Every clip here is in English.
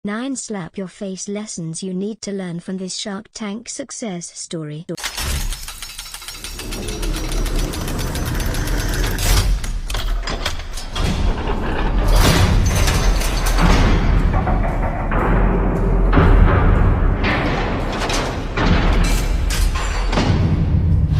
9 slap your face lessons you need to learn from this Shark Tank success story.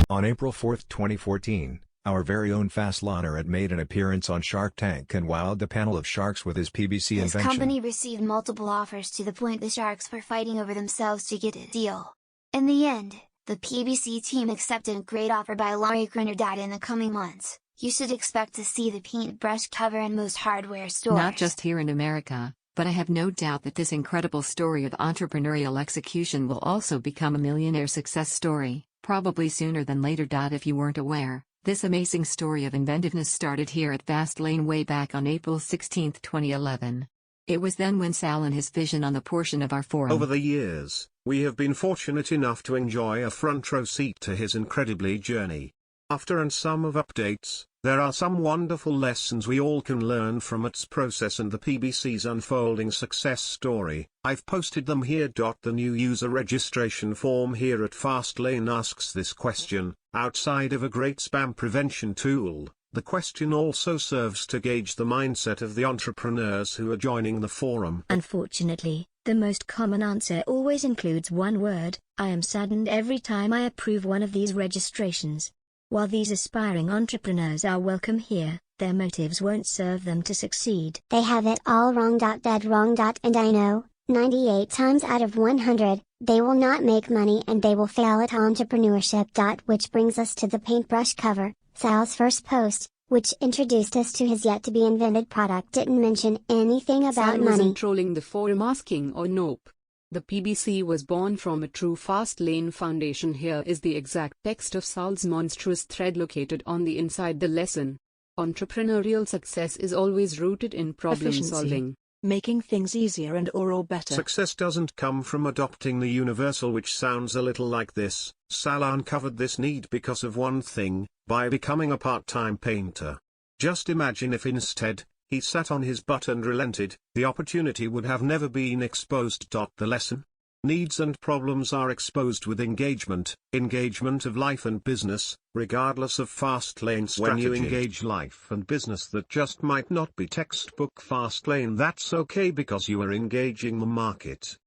On April 4, 2014, our very own Fastlane-your had made an appearance on Shark Tank and wowed the panel of sharks with his PBC invention. His company received multiple offers to the point the sharks were fighting over themselves to get a deal. In the end, the PBC team accepted a great offer by Larry Countach. In the coming months, you should expect to see the paintbrush cover in most hardware stores. Not just here in America, but I have no doubt that this incredible story of entrepreneurial execution will also become a millionaire success story, probably sooner than later. If you weren't aware, this amazing story of inventiveness started here at Fastlane way back on April 16, 2011. It was then when Sal and his vision on the portion of our forum. Over the years, we have been fortunate enough to enjoy a front row seat to his incredibly journey. After and some of updates, there are some wonderful lessons we all can learn from its process and the PBC's unfolding success story. I've posted them here. The new user registration form here at Fastlane asks this question. Outside of a great spam prevention tool, the question also serves to gauge the mindset of the entrepreneurs who are joining the forum. Unfortunately, the most common answer always includes one word: I am saddened every time I approve one of these registrations. While these aspiring entrepreneurs are welcome here, their motives won't serve them to succeed. They have it all wrong. Dead wrong. And I know, 98 times out of 100, they will not make money and they will fail at entrepreneurship. Which brings us to the paintbrush cover. Sal's first post, which introduced us to his yet to be invented product, didn't mention anything about Sal money. wasn't trolling the forum asking or nope. The PBC was born from a true Fastlane foundation. Here is the exact text of Sal's monstrous thread located on the inside the lesson. Entrepreneurial success is always rooted in problem solving. Making things easier and or better. Success doesn't come from adopting the universal, which sounds a little like this. Sal uncovered this need because of one thing: by becoming a part-time painter. Just imagine if instead, he sat on his butt and relented, the opportunity would have never been exposed. The lesson? Needs and problems are exposed with engagement of life and business, regardless of Fastlane strategy. When you engage life and business that just might not be textbook Fastlane, that's okay because you are engaging the market.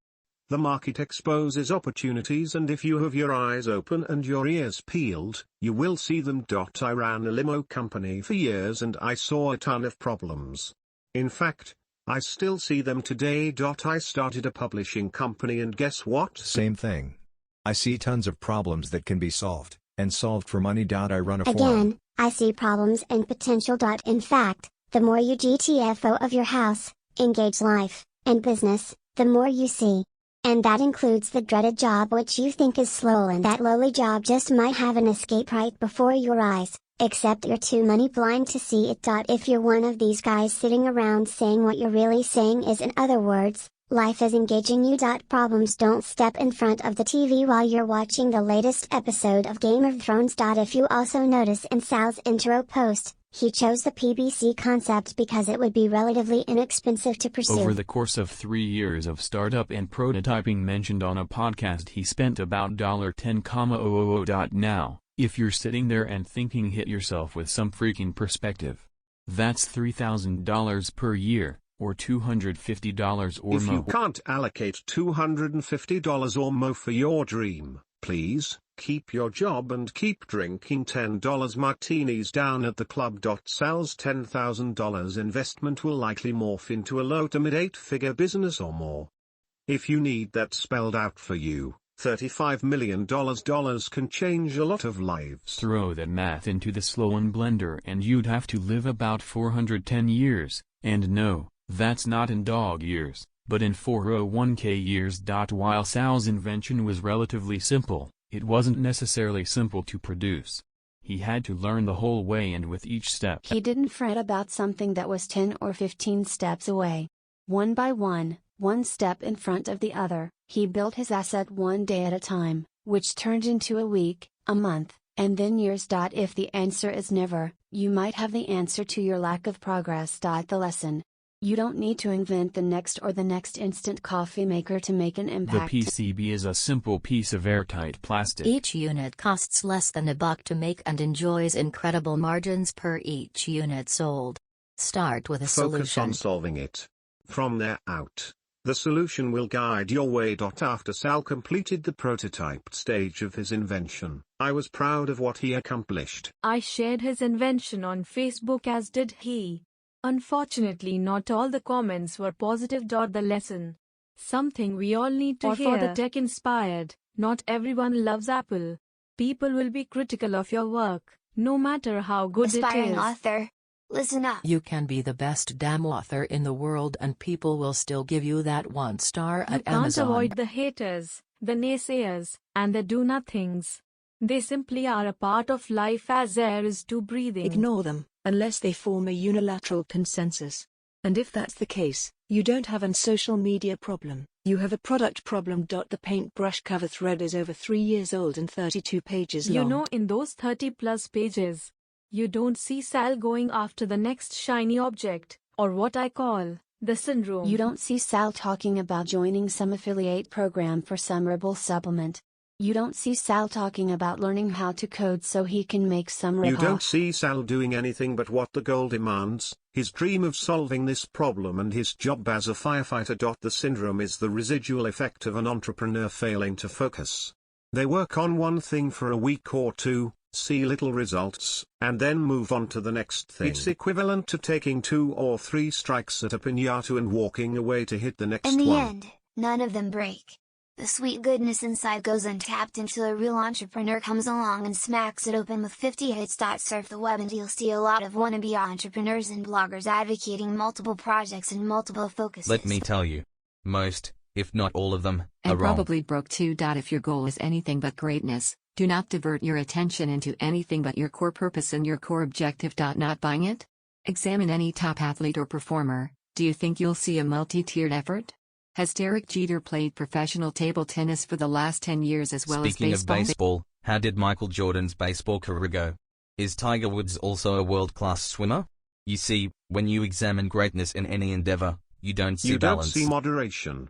The market exposes opportunities, and if you have your eyes open and your ears peeled, you will see them. I ran a limo company for years and I saw a ton of problems. In fact, I still see them today. I started a publishing company and guess what? Same thing. I see tons of problems that can be solved, and solved for money. I run a forum. Again, I see problems and potential. In fact, the more you GTFO of your house, engage life, and business, the more you see. And that includes the dreaded job which you think is slow, and that lowly job just might have an escape right before your eyes, except you're too money blind to see it. If you're one of these guys sitting around saying what you're really saying is, in other words, life is engaging you. Problems don't step in front of the TV while you're watching the latest episode of Game of Thrones. If you also notice in Sal's intro post, he chose the PBC concept because it would be relatively inexpensive to pursue. Over the course of 3 years of startup and prototyping mentioned on a podcast, he spent about $10,000. Now, if you're sitting there and thinking, hit yourself with some freaking perspective. That's $3,000 per year, or $250 or more. If you can't allocate $250 or more for your dream, please keep your job and keep drinking $10 martinis down at the club. Sal's $10,000 investment will likely morph into a low to mid 8-figure business or more. If you need that spelled out for you, $35 million can change a lot of lives. Throw that math into the Slowlane blender and you'd have to live about 410 years, and no, that's not in dog years, but in 401k years. While Sal's invention was relatively simple, it wasn't necessarily simple to produce. He had to learn the whole way, and with each step. He didn't fret about something that was 10 or 15 steps away. One by one step in front of the other, he built his asset one day at a time, which turned into a week, a month, and then years. If the answer is never, you might have the answer to your lack of progress. The lesson: You don't need to invent the next instant coffee maker to make an The impact. PCB is a simple piece of airtight plastic. Each unit costs less than $1 to make and enjoys incredible margins per each unit sold. Start with a Focus solution. on solving it. From there out, the solution will guide your way. After Sal completed the prototype stage of his invention, I was proud of what he accomplished. I shared his invention on Facebook, as did he. Unfortunately, not all the comments were positive. The lesson. Something we all need to hear. For the tech inspired, not everyone loves Apple. People will be critical of your work, no matter how good Aspiring it is. author, listen up. You can be the best damn author in the world and people will still give you that 1 star You at can't Amazon. avoid the haters, the naysayers, and the do-nothings. They simply are a part of life, as air is to breathing. Ignore them, unless they form a unilateral consensus. And if that's the case, you don't have an social media problem, you have a product problem. The paintbrush cover thread is over 3 years old and 32 pages long. You know, in those 30+ pages, you don't see Sal going after the next shiny object, or what I call the syndrome. You don't see Sal talking about joining some affiliate program for some rebel supplement. You don't see Sal talking about learning how to code so he can make some ripoff. You don't see Sal doing anything but what the goal demands, his dream of solving this problem and his job as a firefighter. The syndrome is the residual effect of an entrepreneur failing to focus. They work on one thing for a week or two, see little results, and then move on to the next thing. It's equivalent to taking 2 or 3 strikes at a piñata and walking away to hit the next one. In the end, none of them break. The sweet goodness inside goes untapped until a real entrepreneur comes along and smacks it open with 50 hits. Surf the web and you'll see a lot of wannabe entrepreneurs and bloggers advocating multiple projects and multiple focuses. Let me tell you, most, if not all of them, And are wrong. probably broke too. If your goal is anything but greatness, do not divert your attention into anything but your core purpose and your core objective. Not buying it? Examine any top athlete or performer. Do you think you'll see a multi-tiered effort? Has Derek Jeter played professional table tennis for the last 10 years as well Speaking as baseball? of baseball, how did Michael Jordan's baseball career go? Is Tiger Woods also a world-class swimmer? You see, when you examine greatness in any endeavor, you don't see balance. You don't see moderation.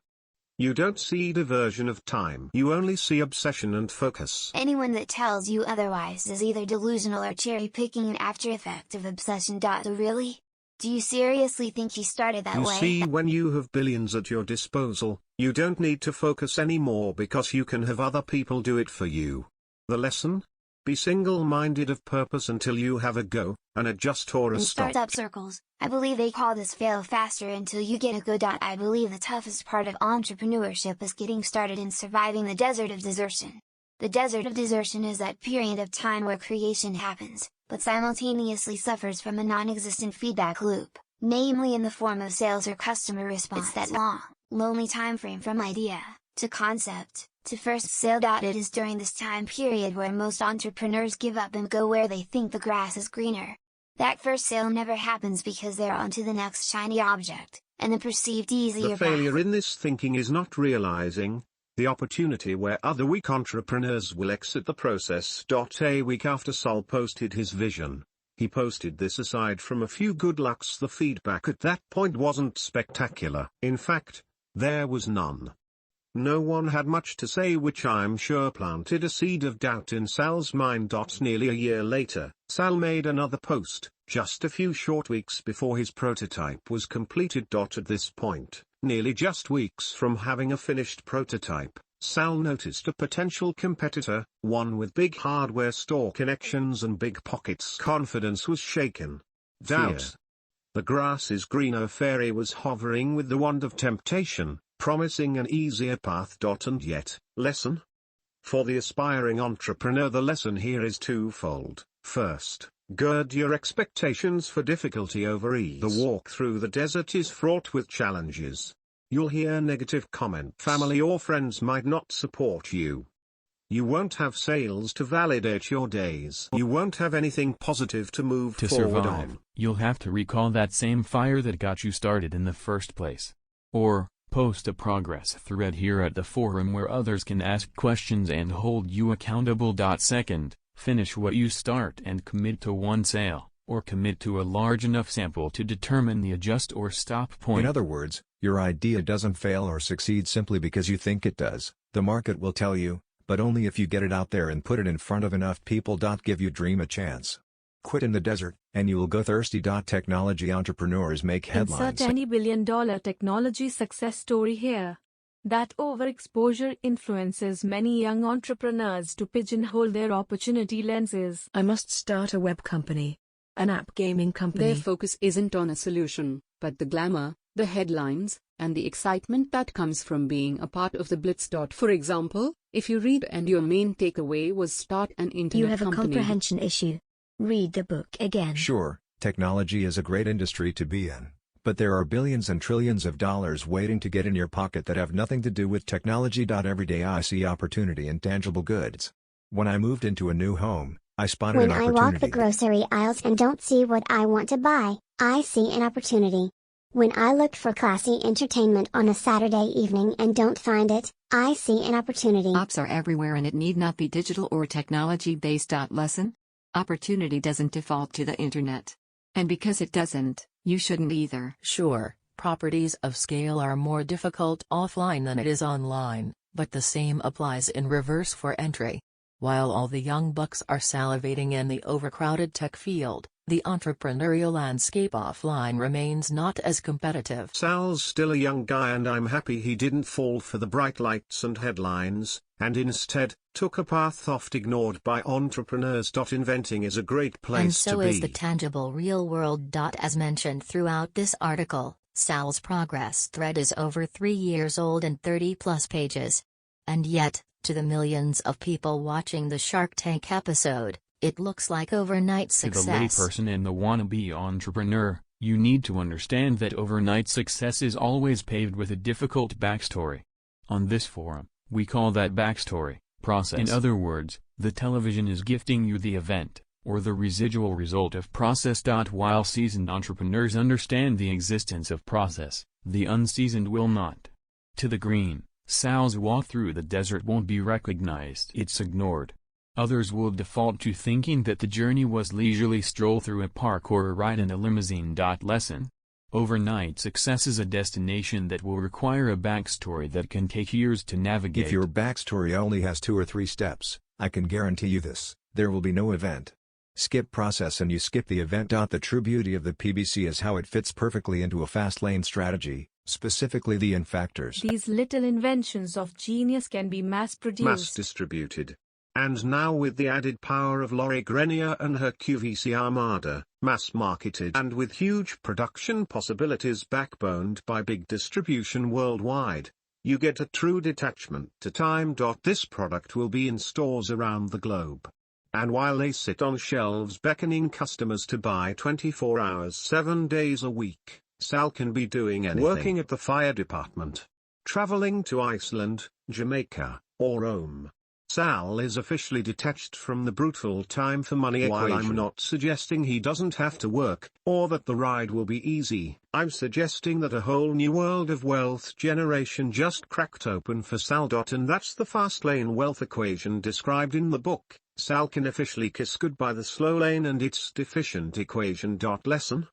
You don't see diversion of time. You only see obsession and focus. Anyone that tells you otherwise is either delusional or cherry-picking an after-effect of obsession. Really? Do you seriously think he started that way? You see, when you have billions at your disposal, you don't need to focus anymore because you can have other people do it for you. The lesson? Be single-minded of purpose until you have a go, an adjust or a In stop. startup circles, I believe they call this fail faster until you get a go. I believe the toughest part of entrepreneurship is getting started and surviving the desert of desertion. The desert of desertion is that period of time where creation happens, but simultaneously suffers from a non-existent feedback loop, namely in the form of sales or customer response. It's that long, lonely time frame from idea, to concept, to first sale. It is during this time period where most entrepreneurs give up and go where they think the grass is greener. That first sale never happens because they're on to the next shiny object, and the perceived easier The failure path. in this thinking is not realizing the opportunity where other weak entrepreneurs will exit the process. A week after Sol posted his vision, he posted this. Aside from a few good lucks, the feedback at that point wasn't spectacular. In fact, there was none. No one had much to say, which I'm sure planted a seed of doubt in Sal's mind. Nearly a year later, Sal made another post, just a few short weeks before his prototype was completed. At this point, nearly just weeks from having a finished prototype, Sal noticed a potential competitor, one with big hardware store connections and big pockets. Confidence was shaken. Doubt. The grass is greener fairy was hovering with the wand of temptation, promising an easier path. And yet, lesson? For the aspiring entrepreneur, the lesson here is twofold. First, gird your expectations for difficulty over ease. The walk through the desert is fraught with challenges. You'll hear negative comments. Family or friends might not support you. You won't have sales to validate your days. You won't have anything positive to move To forward survive, on. you'll have to recall that same fire that got you started in the first place. Or, post a progress thread here at the forum where others can ask questions and hold you accountable. Second, finish what you start and commit to one sale. or commit to a large enough sample to determine the adjust or stop point. In other words, your idea doesn't fail or succeed simply because you think it does. The market will tell you, but only if you get it out there and put it in front of enough people. Give your dream a chance. Quit in the desert, and you will go thirsty. Technology entrepreneurs make headlines. Insert any billion-dollar technology success story here. That overexposure influences many young entrepreneurs to pigeonhole their opportunity lenses. I must start a web company. An app gaming company. Their focus isn't on a solution, but the glamour, the headlines, and the excitement that comes from being a part of the blitz. For example, if you read and your main takeaway was start an internet company. You have a comprehension issue. Read the book again. Sure, technology is a great industry to be in, but there are billions and trillions of dollars waiting to get in your pocket that have nothing to do with technology. Every day I see opportunity in tangible goods. When I moved into a new home, I spotted an opportunity. When I walk the grocery aisles and don't see what I want to buy, I see an opportunity. When I look for classy entertainment on a Saturday evening and don't find it, I see an opportunity. Apps are everywhere and it need not be digital or technology-based. Lesson? Opportunity doesn't default to the internet. And because it doesn't, you shouldn't either. Sure, properties of scale are more difficult offline than it is online, but the same applies in reverse for entry. While all the young bucks are salivating in the overcrowded tech field, the entrepreneurial landscape offline remains not as competitive. Sal's still a young guy and I'm happy he didn't fall for the bright lights and headlines, and instead, took a path oft ignored by entrepreneurs. Inventing is a great place to be. And so is the tangible real world. As mentioned throughout this article, Sal's progress thread is over 3 years old and 30+ pages. And yet, to the millions of people watching the Shark Tank episode, it looks like overnight success. To the layperson and the wannabe entrepreneur, you need to understand that overnight success is always paved with a difficult backstory. On this forum, we call that backstory process. In other words, the television is gifting you the event, or the residual result of process. While seasoned entrepreneurs understand the existence of process, the unseasoned will not. To the green, Sal's walk through the desert won't be recognized. It's ignored. Others will default to thinking that the journey was leisurely stroll through a park or a ride in a limousine. Lesson? Overnight success is a destination that will require a backstory that can take years to navigate. If your backstory only has 2 or 3 steps, I can guarantee you this: there will be no event. Skip process and you skip the event. The true beauty of the PBC is how it fits perfectly into a fast lane strategy, specifically the in factors. These little inventions of genius can be mass-produced. Mass-distributed. And now with the added power of Lori Grenier and her QVC armada, mass-marketed and with huge production possibilities backboned by big distribution worldwide, you get a true detachment to time. This product will be in stores around the globe. And while they sit on shelves beckoning customers to buy 24 hours 7 days a week, Sal can be doing anything. Working at the fire department, traveling to Iceland, Jamaica, or Rome. Sal is officially detached from the brutal time for money equation. While I'm not suggesting he doesn't have to work, or that the ride will be easy, I'm suggesting that a whole new world of wealth generation just cracked open for Sal. And that's the fast lane wealth equation described in the book. Sal can officially kiss goodbye the slow lane and its deficient equation. Lesson?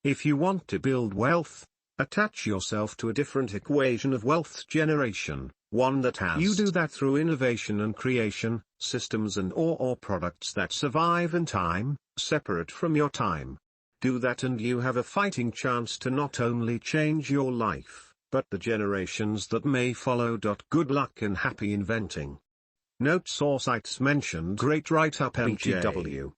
If you want to build wealth, attach yourself to a different equation of wealth generation. One that has. You do that through innovation and creation, systems and or products that survive in time, separate from your time. Do that and you have a fighting chance to not only change your life, but the generations that may follow. Good luck and happy inventing. Note: source sites mentioned. Great write-up MGW.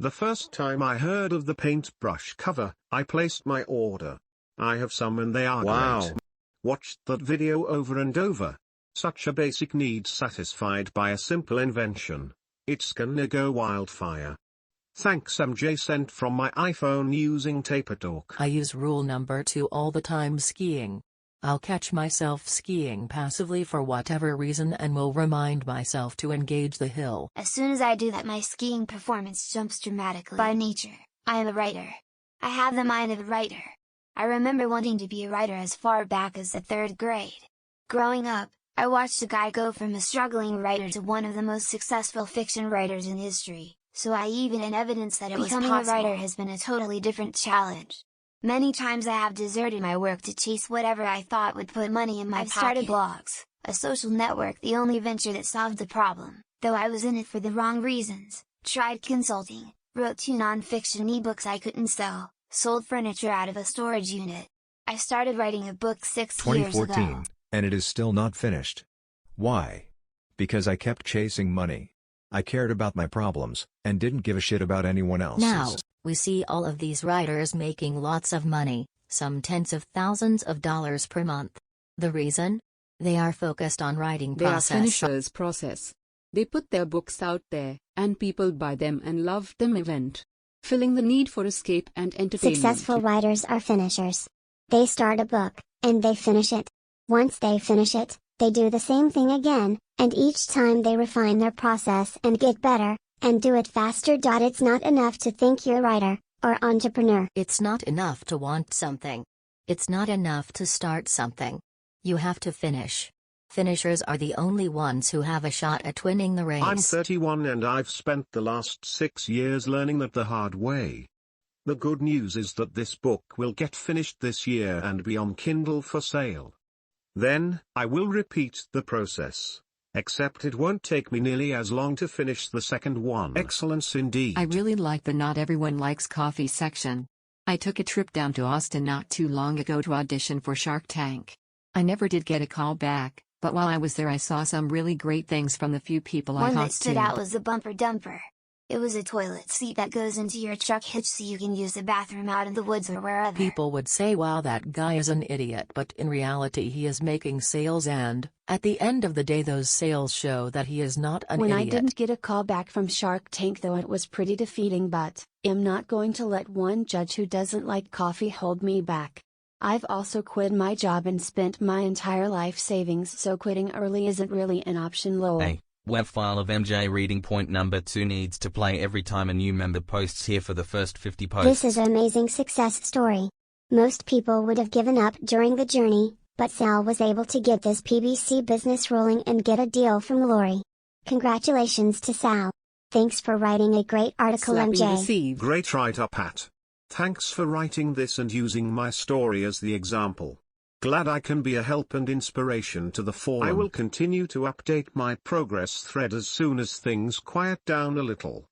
The first time I heard of the paintbrush cover, I placed my order. I have some and they are great. Watched that video over and over. Such a basic need satisfied by a simple invention. It's gonna go wildfire. Thanks MJ, sent from my iPhone using TaperTalk. I use rule number 2 all the time skiing. I'll catch myself skiing passively for whatever reason and will remind myself to engage the hill. As soon as I do that, my skiing performance jumps dramatically. By nature, I am a writer. I have the mind of a writer. I remember wanting to be a writer as far back as the 3rd grade. Growing up, I watched a guy go from a struggling writer to one of the most successful fiction writers in history. so I even had evidence that it was possible. Becoming a writer has been a totally different challenge. Many times I have deserted my work to chase whatever I thought would put money in my pocket. I've started blogs, a social network, the only venture that solved the problem, though I was in it for the wrong reasons, tried consulting, wrote 2 non-fiction ebooks I couldn't sell, sold furniture out of a storage unit. I started writing a book 6 years ago. 2014, and it is still not finished. Why? Because I kept chasing money. I cared about my problems, and didn't give a shit about anyone else's. Now, we see all of these writers making lots of money, some tens of thousands of dollars per month. The reason? They are focused on writing process. They are finishers process. They put their books out there, and people buy them and love them event, filling the need for escape and entertainment. Successful writers are finishers. They start a book, and they finish it. Once they finish it, they do the same thing again, and each time they refine their process and get better, and do it faster. It's not enough to think you're a writer, or entrepreneur. It's not enough to want something. It's not enough to start something. You have to finish. Finishers are the only ones who have a shot at winning the race. I'm 31 and I've spent the last 6 years learning that the hard way. The good news is that this book will get finished this year and be on Kindle for sale. Then, I will repeat the process. Except it won't take me nearly as long to finish the second one. Excellence indeed. I really like the not everyone likes coffee section. I took a trip down to Austin not too long ago to audition for Shark Tank. I never did get a call back, but while I was there I saw some really great things from the few people I talked to. One that stood out was the bumper dumper. It was a toilet seat that goes into your truck hitch so you can use the bathroom out in the woods or wherever. People would say, wow, that guy is an idiot, but in reality he is making sales, and, at the end of the day, those sales show that he is not an idiot. When I didn't get a call back from Shark Tank, though, it was pretty defeating, but I'm not going to let one judge who doesn't like coffee hold me back. I've also quit my job and spent my entire life savings, so quitting early isn't really an option. Lol. Hey, web file of MJ reading point number 2 needs to play every time a new member posts here for the first 50 posts. This is an amazing success story. Most people would have given up during the journey, but Sal was able to get this PBC business rolling and get a deal from Lori. Congratulations to Sal. Thanks for writing a great article, MJ. Great write-up, Pat. Thanks for writing this and using my story as the example. Glad I can be a help and inspiration to the forum. I will continue to update my progress thread as soon as things quiet down a little.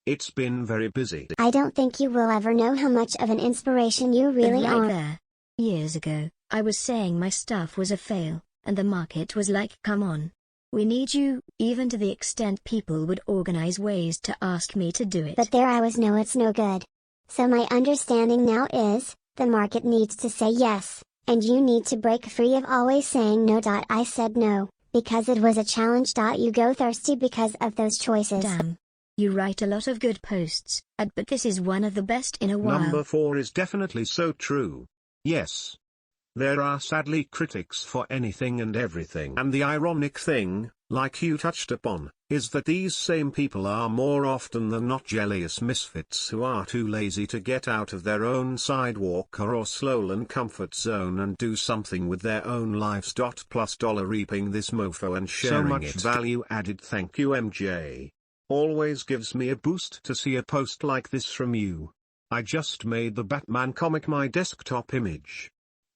It's been very busy. I don't think you will ever know how much of an inspiration you really are. There. Years ago, I was saying my stuff was a fail, and the market was like, come on. We need you, even to the extent people would organize ways to ask me to do it. But there I was, no, it's no good. So my understanding now is, the market needs to say yes, and you need to break free of always saying no. I said no, because it was a challenge. You go thirsty because of those choices. Damn. You write a lot of good posts, but this is one of the best in a while. Number 4 is definitely so true. Yes. There are sadly critics for anything and everything. And the ironic thing, like you touched upon, is that these same people are more often than not jealous misfits who are too lazy to get out of their own sidewalk or Slowlane comfort zone and do something with their own lives. Plus dollar reaping this mofo and sharing so much value added. Thank you, MJ. Always gives me a boost to see a post like this from you. I just made the Batman comic my desktop image.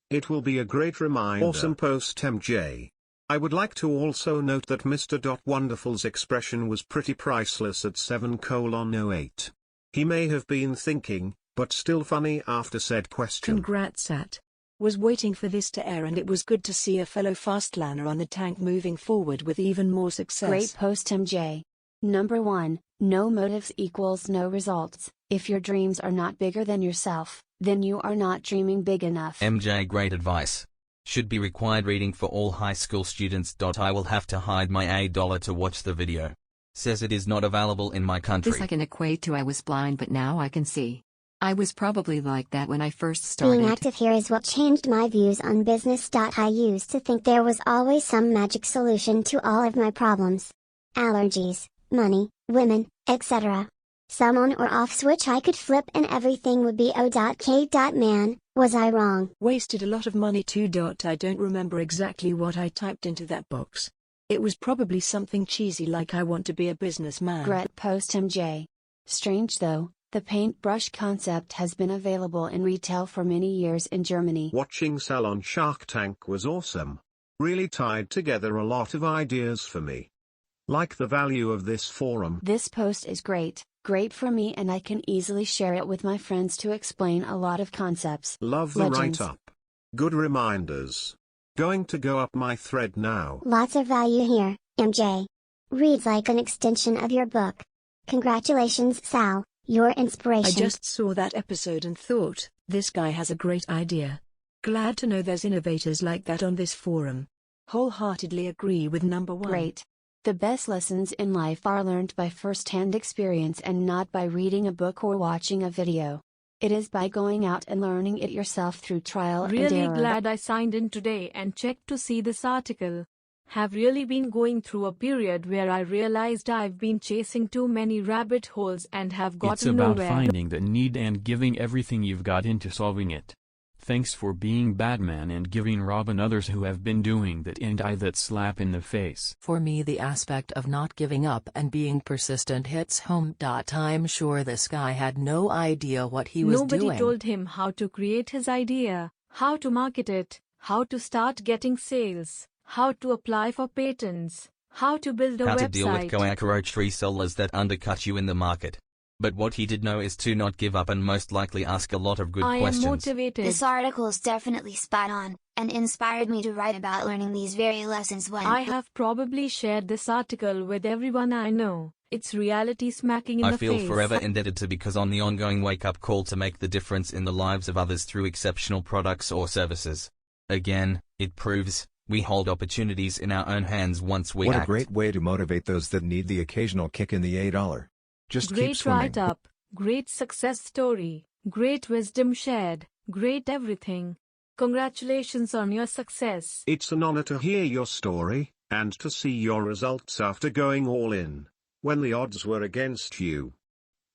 It will be a great reminder. Awesome post, MJ. I would like to also note that Mr. Wonderful's expression was pretty priceless at 7:08. He may have been thinking, but still funny after said question. Congrats, At. Was waiting for this to air, and it was good to see a fellow Fastlaner on the tank moving forward with even more success. Great post, MJ. Number 1, no motives equals no results. If your dreams are not bigger than yourself, then you are not dreaming big enough. MJ, great advice. Should be required reading for all high school students. I will have to hide my $8 to watch the video. Says it is not available in my country. This I can equate to I was blind but now I can see. I was probably like that when I first started. Being active here is what changed my views on business. I used to think there was always some magic solution to all of my problems. Allergies, money, women, etc. Some on or off switch I could flip and everything would be OK. Man, was I wrong? Wasted a lot of money too. I don't remember exactly what I typed into that box. It was probably something cheesy like I want to be a businessman. Great post, MJ. Strange though, the paintbrush concept has been available in retail for many years in Germany. Watching Sal on Shark Tank was awesome. Really tied together a lot of ideas for me. Like the value of this forum. This post is great for me, and I can easily share it with my friends to explain a lot of concepts. Love the Legends. write-up. Good reminders. Going to go up my thread now. Lots of value here, MJ. Reads like an extension of your book. Congratulations, Sal, your inspiration. I just saw that episode and thought, this guy has a great idea. Glad to know there's innovators like that on this forum. Wholeheartedly agree with number one. Great. The best lessons in life are learned by first-hand experience and not by reading a book or watching a video. It is by going out and learning it yourself through trial and error. Really glad I signed in today and checked to see this article. Have really been going through a period where I realized I've been chasing too many rabbit holes and have gotten nowhere. It's about finding the need and giving everything you've got into solving it. Thanks for being Batman and giving Rob and others who have been doing that and I that slap in the face. For me, the aspect of not giving up and being persistent hits home. I'm sure this guy had no idea what he was doing. Nobody told him how to create his idea, how to market it, how to start getting sales, how to apply for patents, how to build a website. How to deal with cockroach resellers that undercut you in the market. But what he did know is to not give up and most likely ask a lot of good questions. I am motivated. This article is definitely spot on, and inspired me to write about learning these very lessons when I have probably shared this article with everyone I know. It's reality smacking in the face. I feel forever indebted to because on the ongoing wake-up call to make the difference in the lives of others through exceptional products or services. Again, it proves we hold opportunities in our own hands once we act. What a great way to motivate those that need the occasional kick in the $8. Just keep swimming. Great write-up, great success story, great wisdom shared, great everything. Congratulations on your success. It's an honor to hear your story, and to see your results after going all in, when the odds were against you.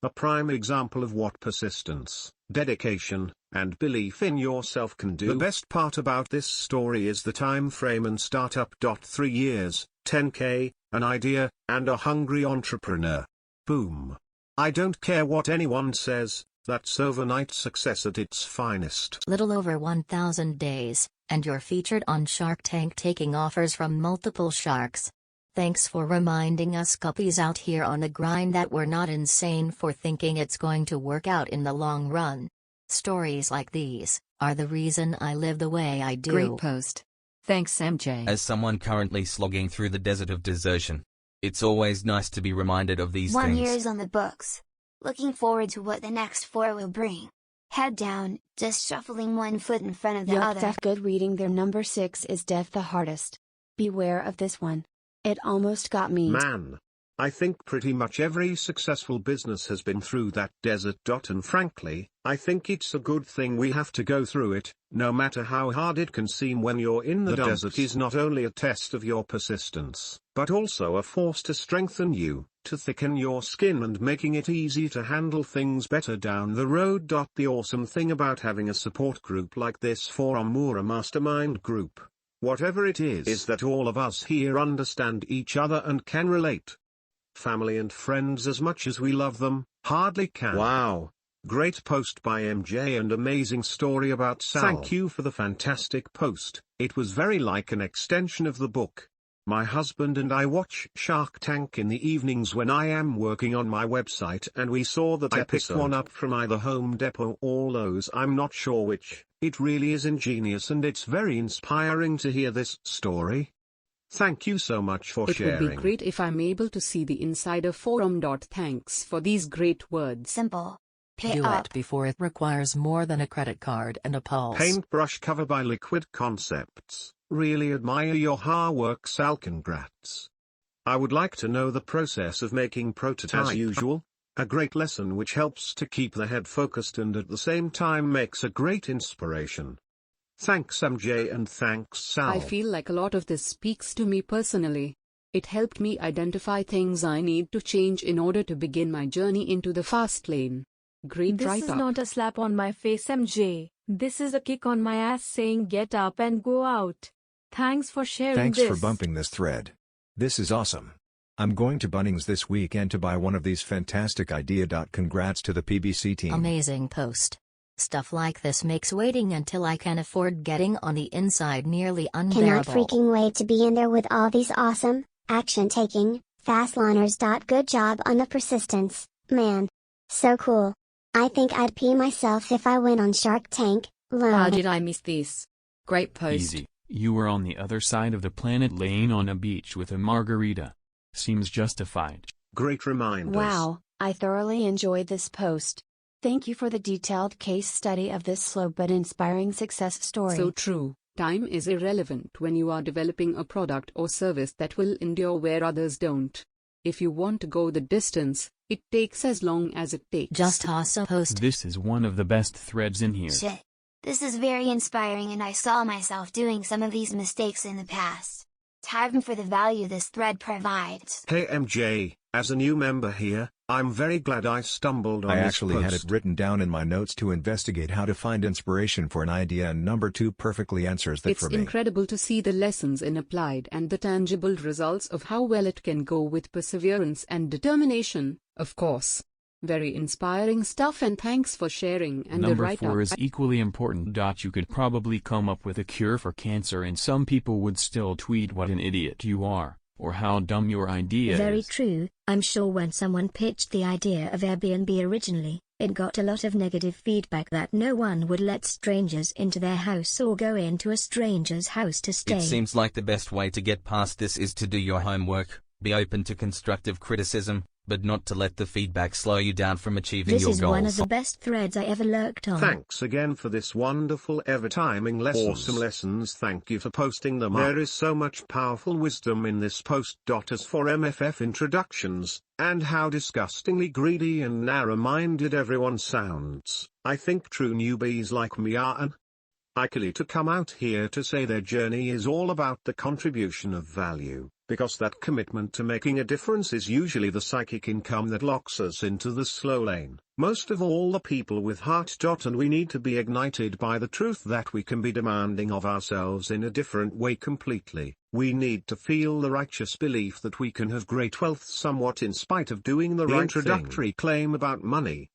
A prime example of what persistence, dedication, and belief in yourself can do. The best part about this story is the time frame and startup. 3 years, 10K, an idea, and a hungry entrepreneur. Boom. I don't care what anyone says, that's overnight success at its finest. Little over 1,000 days, and you're featured on Shark Tank taking offers from multiple sharks. Thanks for reminding us guppies out here on the grind that we're not insane for thinking it's going to work out in the long run. Stories like these are the reason I live the way I do. Great post. Thanks, MJ. As someone currently slogging through the desert of desertion, it's always nice to be reminded of these 1 things. year is on the books. Looking forward to what the next 4 will bring. Head down, just shuffling one foot in front of the other. Def good reading. Their number 6 is Def the hardest. Beware of this one. It almost got me. Man, I think pretty much every successful business has been through that desert. And frankly, I think it's a good thing we have to go through it, no matter how hard it can seem when you're in the desert. Is not only a test of your persistence, but also a force to strengthen you, to thicken your skin and making it easy to handle things better down the road. The awesome thing about having a support group like this forum or a mastermind group, whatever it is that all of us here understand each other and can relate. Family and friends, as much as we love them, hardly can. Wow. Great post by MJ and amazing story about Sal. Thank you for the fantastic post. It was very like an extension of the book. My husband and I watch Shark Tank in the evenings when I am working on my website, and we saw that I picked one up from either Home Depot or Lowe's, I'm not sure which. It really is ingenious and it's very inspiring to hear this story. Thank you so much for sharing. It would be great if I'm able to see the inside of forum. Thanks for these great words. Simple. Pay Do up. it before it requires more than a credit card and a pulse. Paintbrush cover by Liquid Concepts. Really admire your hard work, Sal. Congrats. I would like to know the process of making prototype. As usual, a great lesson which helps to keep the head focused and at the same time makes a great inspiration. Thanks MJ and thanks Sal. I feel like a lot of this speaks to me personally. It helped me identify things I need to change in order to begin my journey into the fast lane. Great This write-up. is not a slap on my face, MJ. This is a kick on my ass saying get up and go out. Thanks for sharing Thanks this. for bumping this thread. This is awesome. I'm going to Bunnings this weekend to buy one of these fantastic idea. Congrats to the PBC team. Amazing post. Stuff like this makes waiting until I can afford getting on the inside nearly unbearable. Cannot freaking wait to be in there with all these awesome, action-taking, fastliners. Good job on the persistence, man. So cool. I think I'd pee myself if I went on Shark Tank. How did I miss this? Great post. Easy. You were on the other side of the planet laying on a beach with a margarita. Seems justified. Great reminders. Wow, I thoroughly enjoyed this post. Thank you for the detailed case study of this slow but inspiring success story. So true. Time is irrelevant when you are developing a product or service that will endure where others don't. If you want to go the distance, it takes as long as it takes. Just toss a post. This is one of the best threads in here. Shit. This is very inspiring and I saw myself doing some of these mistakes in the past. Time for the value this thread provides. Hey MJ, as a new member here, I'm very glad I stumbled on this I actually had it post. written down in my notes to investigate how to find inspiration for an idea, and number 2 perfectly answers that for me. It's incredible to see the lessons in applied and the tangible results of how well it can go with perseverance and determination, of course. Very inspiring stuff, and thanks for sharing. And Number the write-up 4 is equally important. You could probably come up with a cure for cancer and some people would still tweet what an idiot you are, or how dumb your idea Very is. true. I'm sure when someone pitched the idea of Airbnb originally, it got a lot of negative feedback that no one would let strangers into their house or go into a stranger's house to stay. It seems like the best way to get past this is to do your homework, be open to constructive criticism, but not to let the feedback slow you down from achieving This your is goals. one of the best threads I ever lurked on. Thanks again for this wonderful ever-timing lessons. Awesome lessons. Thank you for posting them. There is so much powerful wisdom in this post. As for MFF introductions, and how disgustingly greedy and narrow-minded everyone sounds, I think true newbies like me are unlikely to come out here to say their journey is all about the contribution of value, because that commitment to making a difference is usually the psychic income that locks us into the slow lane. Most of all the people with heart. And we need to be ignited by the truth that we can be demanding of ourselves in a different way completely. We need to feel the righteous belief that we can have great wealth somewhat in spite of doing the right introductory claim about money.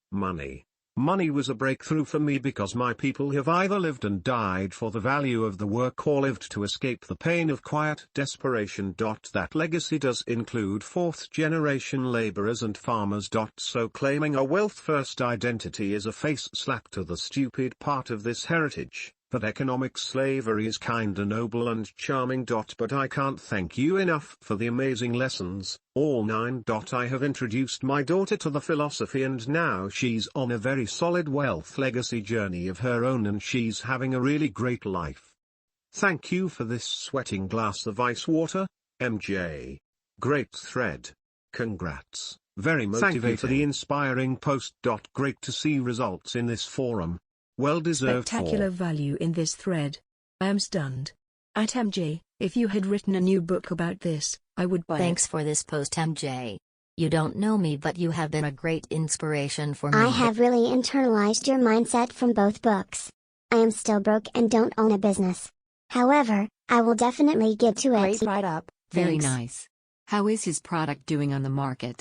Money was a breakthrough for me because my people have either lived and died for the value of the work or lived to escape the pain of quiet desperation. That legacy does include fourth-generation laborers and farmers. So claiming a wealth-first identity is a face slap to the stupid part of this heritage. That economic slavery is kinda noble and charming. But I can't thank you enough for the amazing lessons, all 9. I have introduced my daughter to the philosophy and now she's on a very solid wealth legacy journey of her own and she's having a really great life. Thank you for this sweating glass of ice water, MJ. Great thread. Congrats. Very motivating. Thank you for the inspiring post. Great to see results in this forum. Well deserved. Spectacular value in this thread. I am stunned. At MJ, if you had written a new book about this, I would buy Thanks for this post, MJ. You don't know me, but you have been a great inspiration for me. I have really internalized your mindset from both books. I am still broke and don't own a business. However, I will definitely get to it. Great write-up. Very Thanks. nice. How is his product doing on the market?